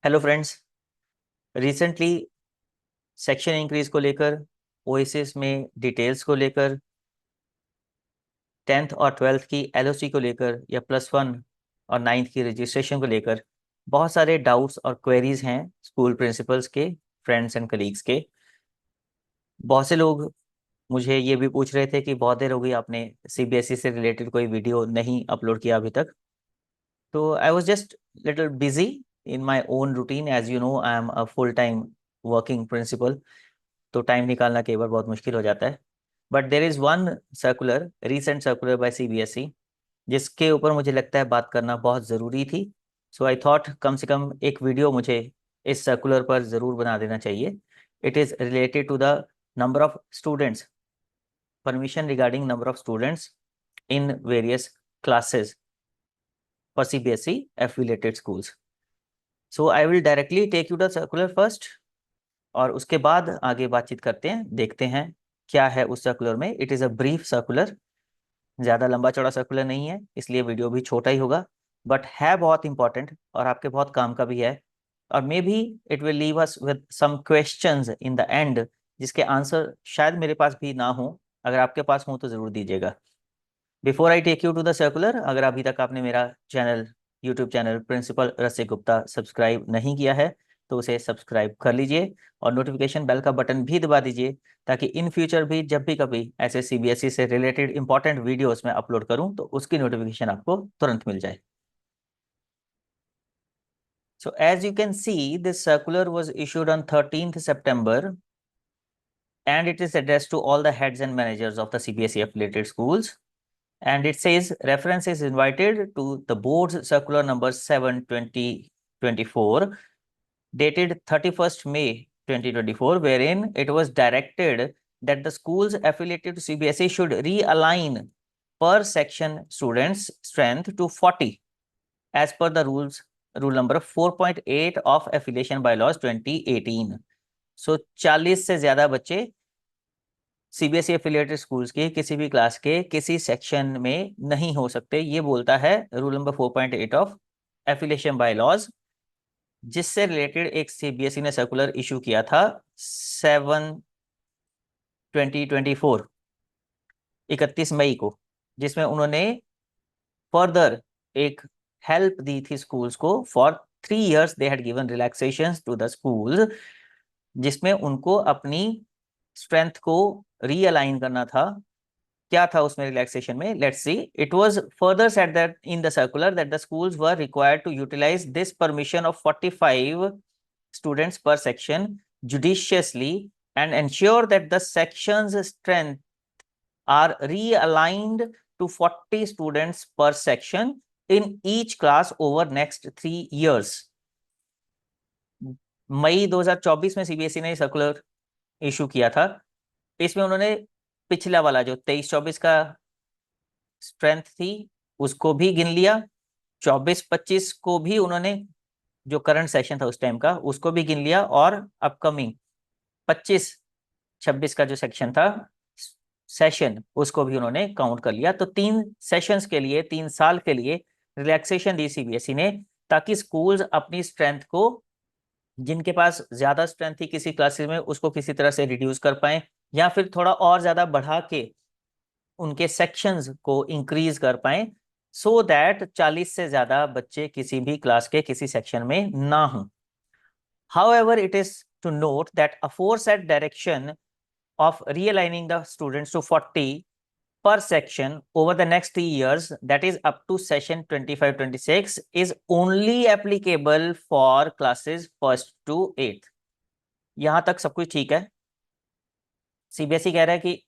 Hello friends. Recently section increase को लेकर, oasis में डिटेल्स को लेकर, 10th और 12th की एलओसी को लेकर या +1 और 9th की रजिस्ट्रेशन को लेकर बहुत सारे डाउट्स और क्वेरीज हैं स्कूल प्रिंसिपल्स के, फ्रेंड्स एंड कलीग्स के। बहुत से लोग मुझे ये भी पूछ रहे थे कि बहुत देर हो गई, आपने सीबीएसई से रिलेटेड कोई वीडियो नहीं अपलोड किया अभी तक। तो I was just little busy in my own routine. As you know, I am a full time working principal, तो टाइम निकालना कई बार बहुत मुश्किल हो जाता है। But there is one circular, recent circular by CBSE, जिसके ऊपर मुझे लगता है बात करना बहुत ज़रूरी थी। सो आई थॉट कम से कम एक वीडियो मुझे इस सर्कुलर पर ज़रूर बना देना चाहिए। It is related to the number of students, permission regarding number of students in various classes for CBSE affiliated schools. So I will directly take you the circular first, और उसके बाद आगे बातचीत करते हैं, देखते हैं क्या है उस सर्कुलर में। It is a brief circular, ज़्यादा लंबा चौड़ा सर्कुलर नहीं है, इसलिए वीडियो भी छोटा ही होगा, बट है बहुत इंपॉर्टेंट और आपके बहुत काम का भी है। और maybe it will leave us with some questions in the end, जिसके आंसर शायद मेरे पास भी ना हो। अगर आपके पास हो तो ज़रूर दीजिएगा। Before I take you to the circular, अगर अभी तक आपने मेरा channel, YouTube channel principal Rasik Gupta subscribe नहीं किया है तो उसे सब्सक्राइब कर लीजिए और नोटिफिकेशन बेल का बटन भी दबा दीजिए, ताकि इन फ्यूचर भी जब भी कभी ऐसे सीबीएसई से रिलेटेड इंपॉर्टेंट वीडियोस में अपलोड करूं तो उसकी नोटिफिकेशन आपको तुरंत मिल जाए। So as you can see, this circular was issued on 13th September and it is addressed to all the heads and managers of the CBSE affiliated schools. And it says reference is invited to the board's circular number 7/2024 dated 31st May 2024, wherein it was directed that the schools affiliated to CBSE should realign per section students strength to 40 as per the rule number 4.8 of affiliation bylaws 2018. So 40 से ज्यादा बच्चे CBSE affiliated schools के किसी भी class के किसी section में नहीं हो सकते, ये बोलता है rule number 4.8 of affiliation bylaws, जिससे रिलेटेड एक सीबीएसई ने सर्कुलर इशू किया था 7/2024, 31 मई को, जिसमें उन्होंने फर्दर एक हेल्प दी थी स्कूल्स को। For 3 years they had given relaxations to the schools, जिसमें उनको अपनी स्ट्रेंथ को रीअलाइन करना था। क्या था उसमें रिलैक्सेशन में? Let's see. It was further said that in the circular that the schools were required to utilise this permission of 45 students per section judiciously and ensure that the section's strength are realigned to 40 students per section in each class over next 3 years. मई 2024 में CBSE ने circular issue किया था। इसमें उन्होंने पिछला वाला जो 23-24 का स्ट्रेंथ थी उसको भी गिन लिया, 24-25 को भी उन्होंने, जो करंट सेशन था उस टाइम का, उसको भी गिन लिया, और अपकमिंग 25-26 का जो सेक्शन था सेशन, उसको भी उन्होंने काउंट कर लिया। तो 3 सेशंस के लिए, 3 साल के लिए रिलैक्सेशन दी सीबीएसई ने, ताकि स्कूल्स अपनी स्ट्रेंथ को, जिनके पास ज्यादा स्ट्रेंथ थी किसी क्लासेस में, उसको किसी तरह से रिड्यूस कर पाए, या फिर थोड़ा और ज्यादा बढ़ा के उनके सेक्शंस को इंक्रीज कर पाए, सो दैट 40 से ज्यादा बच्चे किसी भी क्लास के किसी सेक्शन में ना हों। However, it is to note that aforesaid direction of realigning the students to 40 per section over the next 3 years, that is up to session 25-26, is only applicable for classes 1st to 8th. यहां तक सब कुछ ठीक है। CBSE कह रहा है कि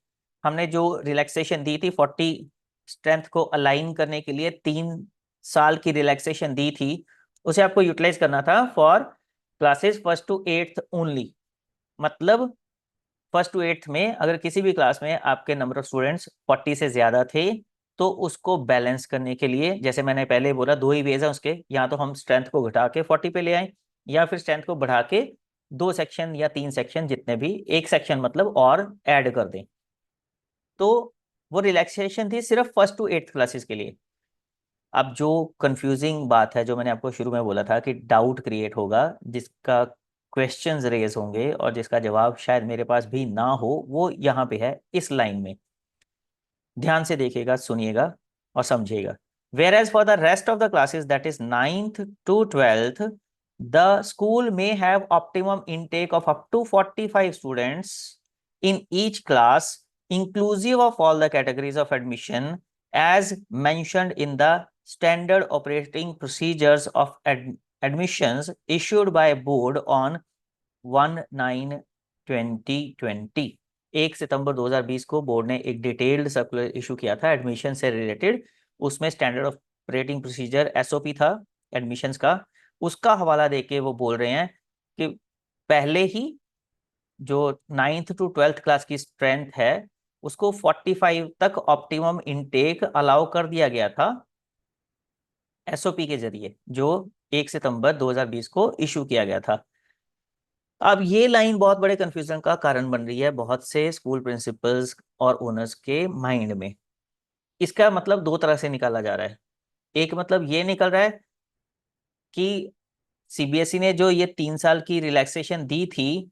हमने जो रिलैक्सेशन दी थी 40 स्ट्रेंथ को अलाइन करने के लिए, 3 साल की रिलैक्सेशन दी थी, उसे आपको यूटिलाइज करना था for classes 1st to 8th only. मतलब 1st to 8th में अगर किसी भी क्लास में आपके नंबर ऑफ स्टूडेंट्स 40 से ज्यादा थे, तो उसको बैलेंस करने के लिए, जैसे मैंने पहले बोला, दो ही वेज है उसके, या तो हम स्ट्रेंथ को घटा के 40 पे ले आए, या फिर स्ट्रेंथ को बढ़ा के 2 सेक्शन या 3 सेक्शन, जितने भी, एक सेक्शन मतलब, और ऐड कर दें। तो वो रिलैक्सेशन थी सिर्फ 1st to 8th क्लासेस के लिए। अब जो कंफ्यूजिंग बात है, जो मैंने आपको शुरू में बोला था कि डाउट क्रिएट होगा, जिसका क्वेश्चंस रेज होंगे और जिसका जवाब शायद मेरे पास भी ना हो, वो यहाँ पे है इस लाइन में। ध्यान से देखिएगा, सुनिएगा और समझिएगा। Whereas for the rest of the classes, that is 9th to 12th, the school may have optimum intake of up to 45 students in each class, inclusive of all the categories of admission, as mentioned in the standard operating procedures of admissions issued by board on 1/9/2020। 1 सितंबर 2020 को board ने एक detailed circular issue किया था admission से related. उसमें standard operating procedure SOP था admissions का। उसका हवाला देके वो बोल रहे हैं कि पहले ही जो 9th to 12th क्लास की स्ट्रेंथ है उसको 45 तक ऑप्टिमम इनटेक अलाउ कर दिया गया था एसओपी के जरिए, जो 1 सितंबर 2020 को इशू किया गया था। अब ये लाइन बहुत बड़े कंफ्यूजन का कारण बन रही है बहुत से स्कूल प्रिंसिपल्स और ओनर्स के माइंड में। इसका मतलब दो तरह से निकाला जा रहा है। एक मतलब ये निकल रहा है कि सीबीएसई ने जो ये 3 साल की रिलैक्सेशन दी थी,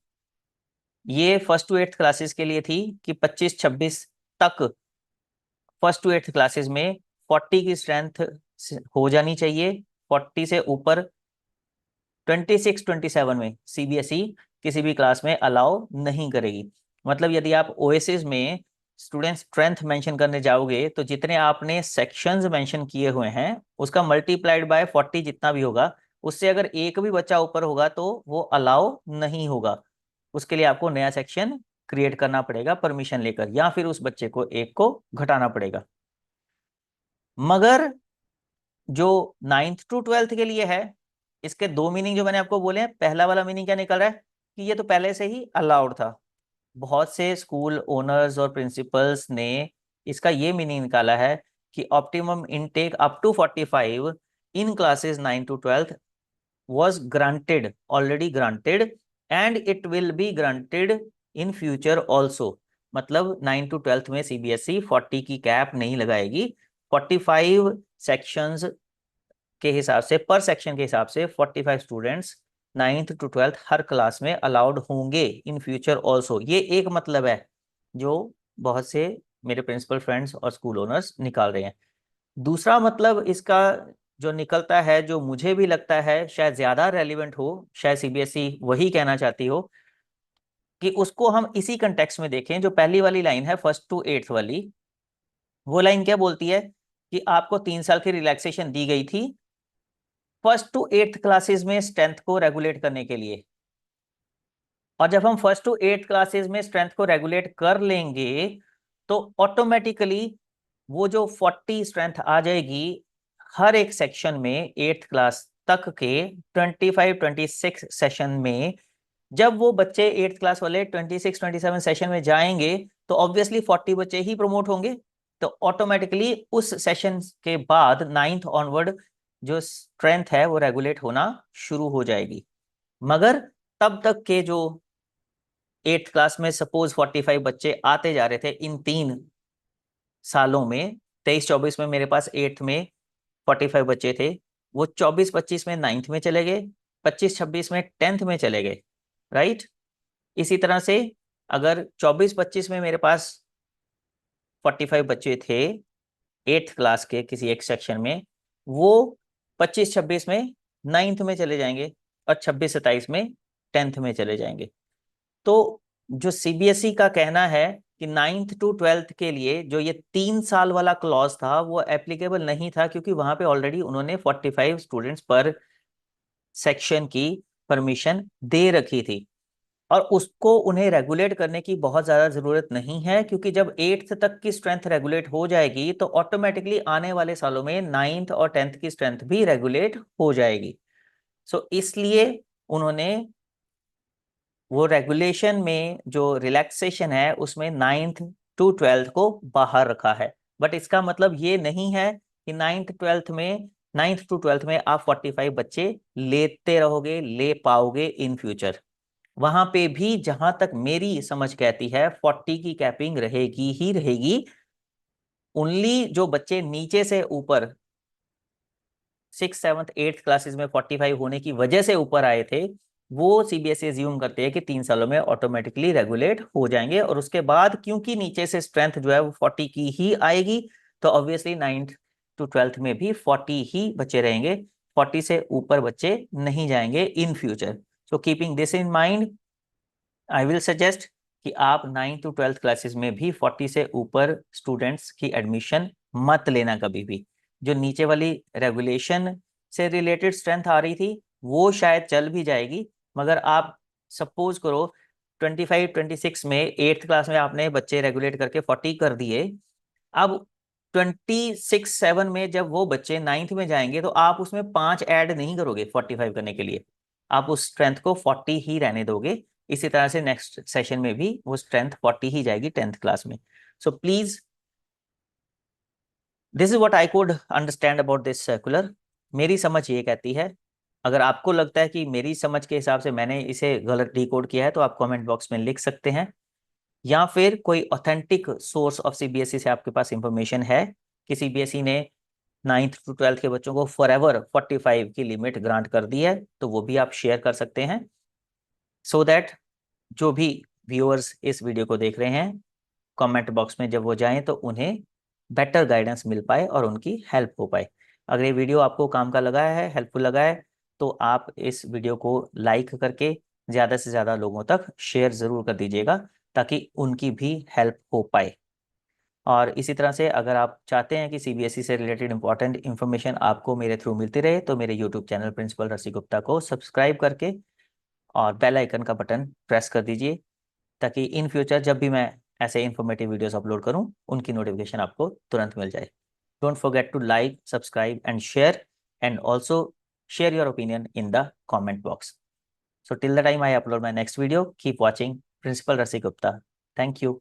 ये 1st to 8th क्लासेस के लिए थी कि 25-26 तक 1st to 8th क्लासेस में 40 की स्ट्रेंथ हो जानी चाहिए। 40 से ऊपर 26-27 में सीबीएसई किसी भी क्लास में अलाउ नहीं करेगी। मतलब यदि आप ओएसएस में स्टूडेंट स्ट्रेंथ मेंशन करने जाओगे तो जितने आपने सेक्शंस मेंशन किए हुए हैं उसका मल्टीप्लाइड बाय 40 जितना भी होगा, उससे अगर एक भी बच्चा ऊपर होगा तो वो अलाउ नहीं होगा। उसके लिए आपको नया सेक्शन क्रिएट करना पड़ेगा परमिशन लेकर, या फिर उस बच्चे को एक को घटाना पड़ेगा। मगर जो 9th to 12th के लिए है, इसके दो मीनिंग जो मैंने आपको बोले हैं। पहला वाला मीनिंग क्या निकल रहा है कि ये तो पहले से ही अलाउड था। बहुत से स्कूल ओनर्स और प्रिंसिपल्स ने इसका ये मीनिंग निकाला है कि optimum intake up to 45 in classes 9 to 12 was granted, already granted, and it will be granted in future also। मतलब 9 to 12 में सीबीएसई 40 की कैप नहीं लगाएगी। 45 सेक्शंस के हिसाब से, पर सेक्शन के हिसाब से 45 students 9th to 12th her class में अलाउड होंगे इन फ्यूचर ऑल्सो। ये एक मतलब है जो बहुत से मेरे प्रिंसिपल फ्रेंड्स और स्कूल ओनर्स निकाल रहे हैं। दूसरा मतलब इसका जो निकलता है, जो मुझे भी लगता है शायद ज्यादा रेलिवेंट हो, शायद सीबीएसई वही कहना चाहती हो, कि उसको हम इसी कंटेक्स्ट में देखें। जो पहली वाली लाइन है 1st to 8th वाली, वो लाइन क्या बोलती है कि आपको 3 साल की रिलैक्सेशन दी गई थी 1st to 8th क्लासेस में स्ट्रेंथ को रेगुलेट करने के लिए। और जब हम 1st to 8th क्लासेस में स्ट्रेंथ को रेगुलेट कर लेंगे तो ऑटोमेटिकली वो जो 40 स्ट्रेंथ आ जाएगी हर एक सेक्शन में 8th क्लास तक के 25-26 सेशन में। जब वो बच्चे 8th क्लास वाले 26-27 सेशन में जाएंगे तो ऑब्वियसली 40 बच्चे ही प्रमोट होंगे। तो ऑटोमेटिकली उस सेशन के बाद 9th ऑनवर्ड जो स्ट्रेंथ है वो रेगुलेट होना शुरू हो जाएगी। मगर तब तक के जो 8th क्लास में सपोज 45 बच्चे आते जा रहे थे इन 3 सालों में, 23-24 में मेरे पास 8th में 45 बच्चे थे, वो 24-25 में 9th में चले गए, 25-26 में 10th में चले गए, राइट। इसी तरह से अगर 24-25 में मेरे पास 45 बच्चे थे 8th क्लास के किसी एक सेक्शन में, वो 25-26 में 9th में चले जाएंगे और 26-27 में 10th में चले जाएंगे। तो जो सीबीएसई का कहना है कि 9th to 12th के लिए जो ये 3 साल वाला क्लॉज था वो एप्लीकेबल नहीं था, क्योंकि वहां पे ऑलरेडी उन्होंने 45 स्टूडेंट्स पर सेक्शन की परमिशन दे रखी थी और उसको उन्हें रेगुलेट करने की बहुत ज्यादा जरूरत नहीं है, क्योंकि जब 8th तक की स्ट्रेंथ रेगुलेट हो जाएगी तो ऑटोमेटिकली आने वाले सालों में 9th और 10th की स्ट्रेंथ भी रेगुलेट हो जाएगी। सो इसलिए उन्होंने वो रेगुलेशन में जो रिलैक्सेशन है उसमें 9th to 12th को बाहर रखा है। बट इसका मतलब ये नहीं है कि 9th to 12th में आप 45 बच्चे लेते रहोगे, ले पाओगे इन फ्यूचर। वहां पे भी जहां तक मेरी समझ कहती है 40 की कैपिंग रहेगी ही रहेगी। ओनली जो बच्चे नीचे से ऊपर सिक्स सेवन्थ एट्थ क्लासेस में 45 होने की वजह से ऊपर आए थे, वो सीबीएसई एज्यूम करते हैं कि 3 सालों में ऑटोमेटिकली रेगुलेट हो जाएंगे, और उसके बाद क्योंकि नीचे से स्ट्रेंथ जो है वो 40 की ही आएगी, तो ऑब्वियसली 9th to 12th में भी 40 ही बच्चे रहेंगे, 40 से ऊपर बच्चे नहीं जाएंगे in future. So keeping this in mind, I will suggest कि आप 9th to 12th क्लासेस में भी 40 से ऊपर स्टूडेंट्स की एडमिशन मत लेना कभी भी। जो नीचे वाली रेगुलेशन से रिलेटेड स्ट्रेंथ आ रही थी वो शायद चल भी जाएगी, मगर आप सपोज करो 25-26 में 8th क्लास में आपने बच्चे रेगुलेट करके 40 कर दिए, अब 26-7 में जब वो बच्चे 9th में जाएंगे तो आप उसमें 5 ऐड नहीं करोगे 45 करने के लिए, आप उस स्ट्रेंथ को 40 ही रहने दोगे। इसी तरह से नेक्स्ट सेशन में भी वो स्ट्रेंथ 40 ही जाएगी 10th क्लास में। So please, this is what I could understand about this circular. मेरी समझ ये कहती है, अगर आपको लगता है कि मेरी समझ के हिसाब से मैंने इसे गलत डिकोड किया है तो आप कमेंट बॉक्स में लिख सकते हैं, या फिर कोई ऑथेंटिक सोर्स ऑफ सीबीएसई से आपके पास इंफॉर्मेशन है कि सीबीएसई ने 9th to 12th के बच्चों को फॉरएवर 45 की लिमिट ग्रांट कर दी है, तो वो भी आप शेयर कर सकते हैं, सो दैट जो भी व्यूअर्स इस वीडियो को देख रहे हैं कमेंट बॉक्स में जब वो जाएं तो उन्हें बेटर गाइडेंस मिल पाए और उनकी हेल्प हो पाए। अगर ये वीडियो आपको काम का लगा है, हेल्पफुल लगा है, तो आप इस वीडियो को लाइक करके ज़्यादा से ज़्यादा लोगों तक शेयर ज़रूर कर दीजिएगा ताकि उनकी भी हेल्प हो पाए। और इसी तरह से अगर आप चाहते हैं कि सीबीएसई से रिलेटेड इंपॉर्टेंट इन्फॉर्मेशन आपको मेरे थ्रू मिलती रहे तो मेरे यूट्यूब चैनल प्रिंसिपल रसी गुप्ता को सब्सक्राइब करके और बेल आइकन का बटन प्रेस कर दीजिए, ताकि इन फ्यूचर जब भी मैं ऐसे इन्फॉर्मेटिव वीडियोस अपलोड करूं उनकी नोटिफिकेशन आपको तुरंत मिल जाए। Don't forget to like, subscribe and share, and also share your opinion in the comment box. So till the time I upload my next video, keep watching Principal Rasi Gupta. Thank you.